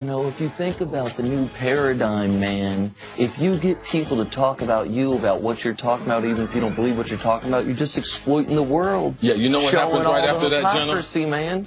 No, if you think about the new paradigm, man, if you get people to talk about you, about what you're talking about, even if you don't believe what you're talking about, you're just exploiting the world. Yeah, you know what happens right after that, Jenna? Hypocrisy, man.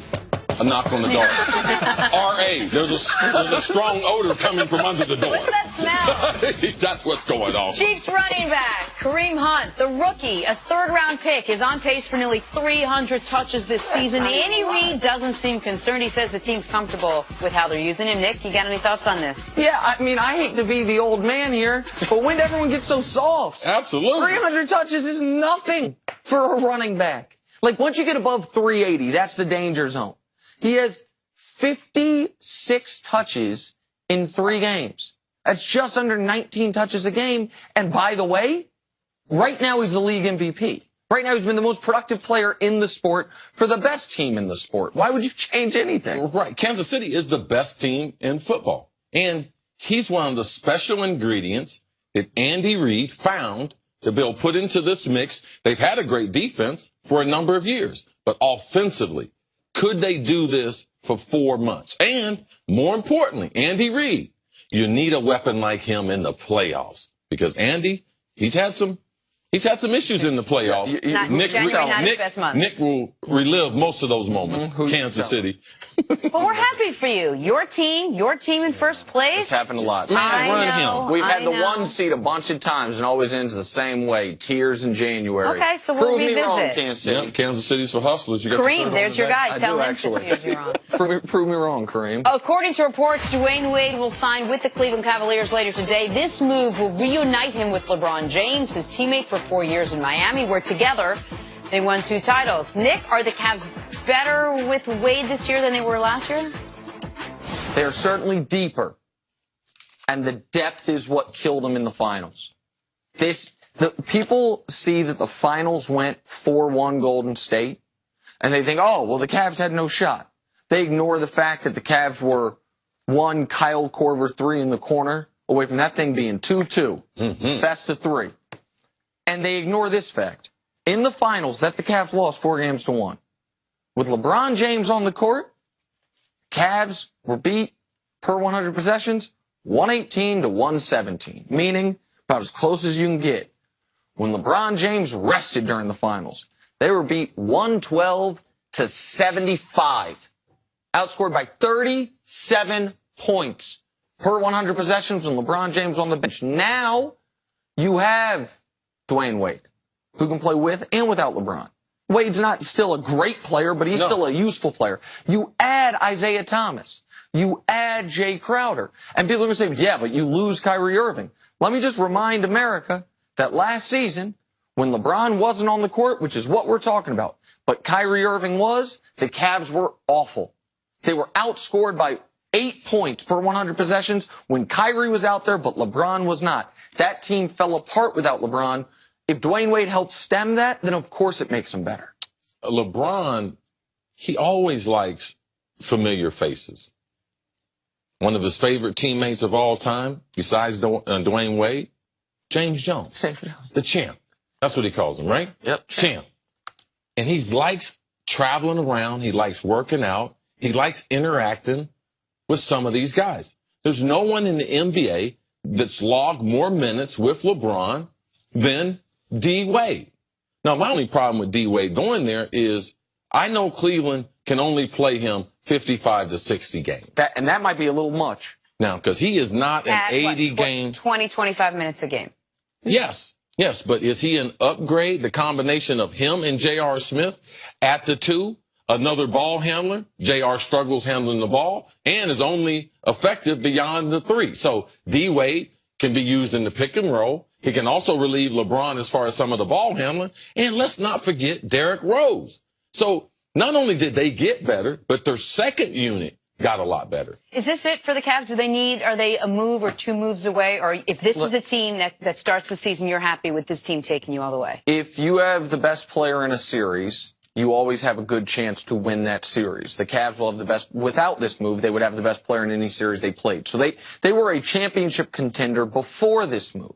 A knock on the door. R.A., there's a strong odor coming from under the door. What's that smell? That's what's going on. Chiefs running back Kareem Hunt, the rookie, a third-round pick, is on pace for nearly 300 touches this season. Andy Reid doesn't seem concerned. He says the team's comfortable with how they're using him. Nick, you got any thoughts on this? Yeah, I mean, I hate to be the old man here, but when did everyone get so soft? Absolutely. 300 touches is nothing for a running back. Like, once you get above 380, that's the danger zone. He has 56 touches in 3 games. That's just under 19 touches a game. And by the way, right now he's the league MVP. Right now he's been the most productive player in the sport for the best team in the sport. Why would you change anything? Right. Kansas City is the best team in football. And he's one of the special ingredients that Andy Reid found to be able to put into this mix. They've had a great defense for a number of years, but offensively, could they do this for 4 months? And more importantly, Andy Reid, you need a weapon like him in the playoffs because Andy, he's had some issues in the playoffs. Nick will relive most of those moments. Kansas City. But we're happy for you. Your team in first place. It's happened a lot. We've had the 1 seed a bunch of times and always ends the same way. Tears in January. Okay, so we'll revisit. Prove me wrong, Kansas City. Yep, Kansas City's for hustlers. You got Kareem, there's your guy. Tell him to you're wrong. Prove me wrong, Kareem. According to reports, Dwyane Wade will sign with the Cleveland Cavaliers later today. This move will reunite him with LeBron James, his teammate for 4 years in Miami, where together they won 2 titles. Nick, are the Cavs better with Wade this year than they were last year? They're certainly deeper, and the depth is what killed them in the finals. The people see that the finals went 4-1 Golden State, and they think, oh, well, the Cavs had no shot. They ignore the fact that the Cavs were 1 Kyle Korver 3 in the corner away from that thing being 2-2, best of 3. And they ignore this fact. In the finals, that the Cavs lost 4-1. With LeBron James on the court, Cavs were beat per 100 possessions 118-117, meaning about as close as you can get. When LeBron James rested during the finals, they were beat 112-75, outscored by 37 points per 100 possessions when LeBron James on the bench. Now you have Dwyane Wade, who can play with and without LeBron. Wade's not still a great player, but he's still a useful player. You add Isaiah Thomas. You add Jay Crowder. And people are going to say, yeah, but you lose Kyrie Irving. Let me just remind America that last season, when LeBron wasn't on the court, which is what we're talking about, but Kyrie Irving was, the Cavs were awful. They were outscored by 8 points per 100 possessions when Kyrie was out there, but LeBron was not. That team fell apart without LeBron. If Dwyane Wade helps stem that, then of course it makes them better. LeBron, he always likes familiar faces. One of his favorite teammates of all time, besides Dwyane Wade, James Jones, the champ. That's what he calls him, right? Yep. Champ. And he likes traveling around. He likes working out. He likes interacting with some of these guys. There's no one in the NBA that's logged more minutes with LeBron than D. Wade. Now, my only problem with D. Wade going there is I know Cleveland can only play him 55 to 60 games. That might be a little much. Now, because he is not an 80 game. 20, 25 minutes a game. Yes. Yes. But is he an upgrade? The combination of him and J.R. Smith at the 2, another ball handler. J.R. struggles handling the ball and is only effective beyond the 3. So D. Wade can be used in the pick and roll. He can also relieve LeBron as far as some of the ball handling. And let's not forget Derrick Rose. So not only did they get better, but their second unit got a lot better. Is this it for the Cavs? Are they a move or 2 moves away? Or if this is the team that starts the season, you're happy with this team taking you all the way? If you have the best player in a series, you always have a good chance to win that series. The Cavs will have the best. Without this move, they would have the best player in any series they played. So they were a championship contender before this move.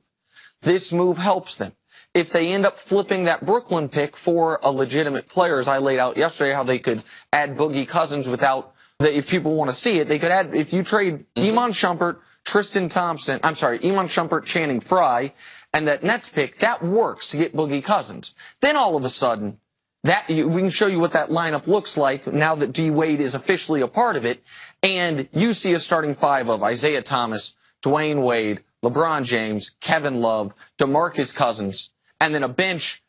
This move helps them. If they end up flipping that Brooklyn pick for a legitimate player, as I laid out yesterday, how they could add Boogie Cousins without that if people want to see it, they could add, if you trade Iman Shumpert, Iman Shumpert, Channing Frye, and that Nets pick, that works to get Boogie Cousins. Then all of a sudden, we can show you what that lineup looks like now that D. Wade is officially a part of it, and you see a starting five of Isaiah Thomas, Dwyane Wade, LeBron James, Kevin Love, DeMarcus Cousins, and then a bench,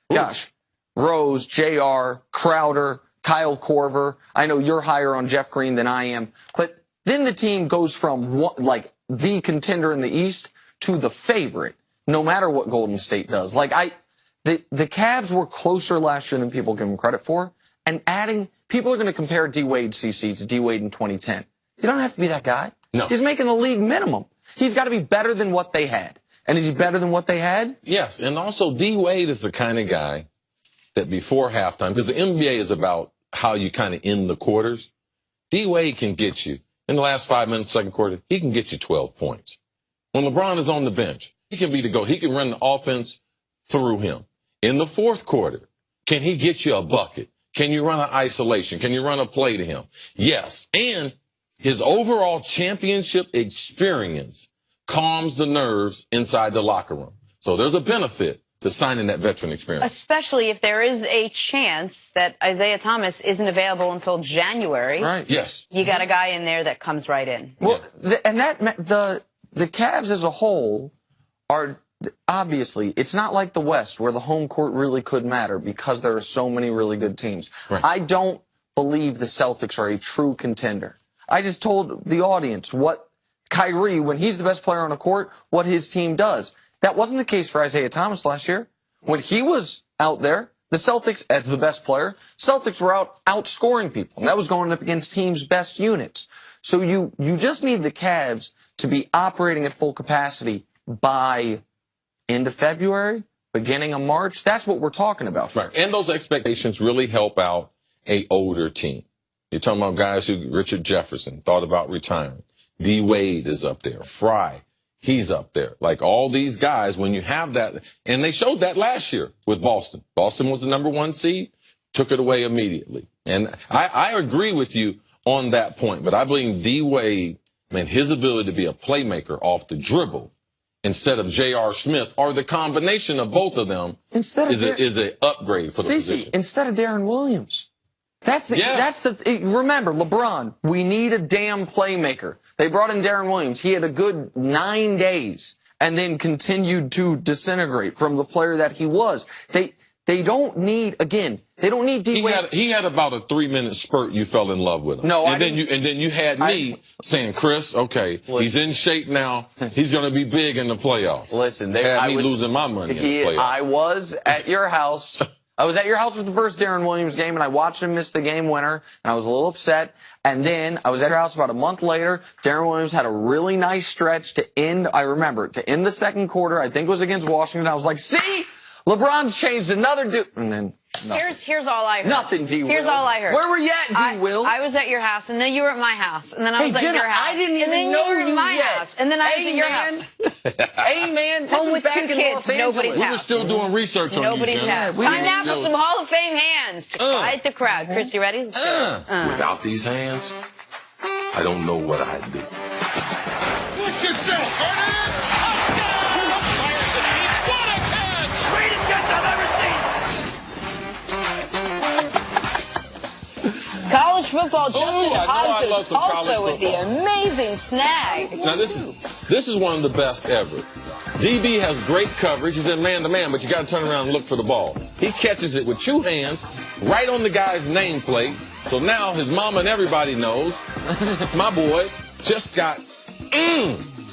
Rose, JR, Crowder, Kyle Korver. I know you're higher on Jeff Green than I am, but then the team goes from the contender in the East to the favorite, no matter what Golden State does. The Cavs were closer last year than people give them credit for, and people are going to compare D. Wade CC to D. Wade in 2010. You don't have to be that guy. No. He's making the league minimum. He's got to be better than what they had. And is he better than what they had? Yes, and also D. Wade is the kind of guy that before halftime, because the NBA is about how you kind of end the quarters, D. Wade can get you, in the last 5 minutes, second quarter, he can get you 12 points. When LeBron is on the bench, he can be the go. He can run the offense through him. In the fourth quarter, can he get you a bucket? Can you run an isolation? Can you run a play to him? Yes. And his overall championship experience calms the nerves inside the locker room. So there's a benefit to signing that veteran experience. Especially if there is a chance that Isaiah Thomas isn't available until January. Right. Yes. You got a guy in there that comes right in. Well, the Cavs as a whole are obviously, it's not like the West where the home court really could matter because there are so many really good teams. Right. I don't believe the Celtics are a true contender. I just told the audience what Kyrie, when he's the best player on the court, what his team does. That wasn't the case for Isaiah Thomas last year. When he was out there, the Celtics, as the best player, Celtics were outscoring people. And that was going up against teams' best units. So you just need the Cavs to be operating at full capacity by end of February, beginning of March. That's what we're talking about. Right. And those expectations really help out a older team. You're talking about guys who, Richard Jefferson, thought about retiring. D. Wade is up there. Frye, he's up there. Like all these guys, when you have that, and they showed that last year with Boston. Boston was the #1 seed, took it away immediately. And I agree with you on that point, but I believe D. Wade, man, his ability to be a playmaker off the dribble instead of J.R. Smith, or the combination of both of them, is an upgrade for the position. Instead of Darren Williams. Remember, LeBron, we need a damn playmaker. They brought in Darren Williams. He had a good 9 days and then continued to disintegrate from the player that he was. They don't need, again, they don't need D. Wade. He had about a 3-minute spurt. You fell in love with him. No, and then you had me saying, Chris, okay, he's in shape now. He's going to be big in the playoffs. Listen, I was losing my money in the playoffs. I was at your house. I was at your house with the first Darren Williams game, and I watched him miss the game winner, and I was a little upset. And then I was at your house about a month later. Darren Williams had a really nice stretch to end, I remember, to end the second quarter. I think it was against Washington. I was like, see? LeBron's changed another dude. And then nothing. Here's all I heard. Nothing, D. Will. Here's all I heard. Where were you at, D. Will? I was at your house, and then you were at my house, and then I was at your house. I didn't even know you at my yet. house, and then I was at your house. Hey, man. Home with back 2 in kids, Los Angeles. nobody's We house. were still doing research on Nobody's you, Jim. house. we Time didn't now for some Hall of Fame hands to quiet the crowd. Chris, you ready? Without these hands, I don't know what I'd do. Push yourself, Hernan! Touchdown! Fires it deep. What a catch! Greatest catch I've ever seen! College football, Justin I love some college also with the football. amazing snag. Now, this is one of the best ever. DB has great coverage. He's in man-to-man, but you got to turn around and look for the ball. He catches it with 2 hands right on the guy's nameplate. So now his mama and everybody knows my boy just got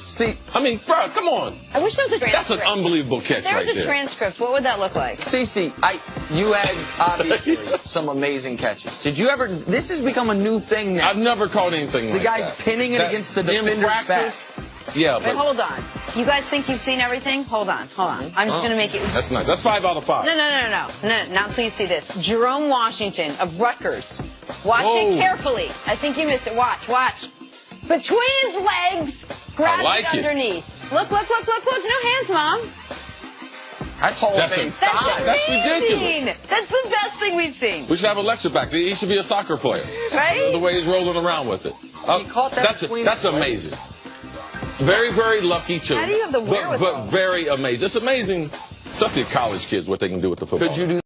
See, I mean, bro, come on. I wish there was a transcript. That's an unbelievable catch There right was a there. transcript. What would that look like? Cece, you had obviously some amazing catches. Did you ever? This has become a new thing now. I've never caught anything like that. The guy's pinning it against the defender's practice, back. Yeah, Wait, but hold on. You guys think you've seen everything? Hold on. I'm just going to make it. That's nice. That's 5 out of 5. No, not until you see this. Jerome Washington of Rutgers. Watch Whoa. it carefully. I think you missed it. Watch. Between his legs, grab I like it it. underneath. Look. No hands, Mom. That's Hall of Fame. That's ridiculous. amazing. That's the best thing we've seen. We should have a lecture back. He should be a soccer player. Right? The way he's rolling around with it. He caught that between that's his legs. amazing. Very, very lucky too. How do you have the wherewithal? But very amazing. It's amazing, especially college kids, what they can do with the football. Could you do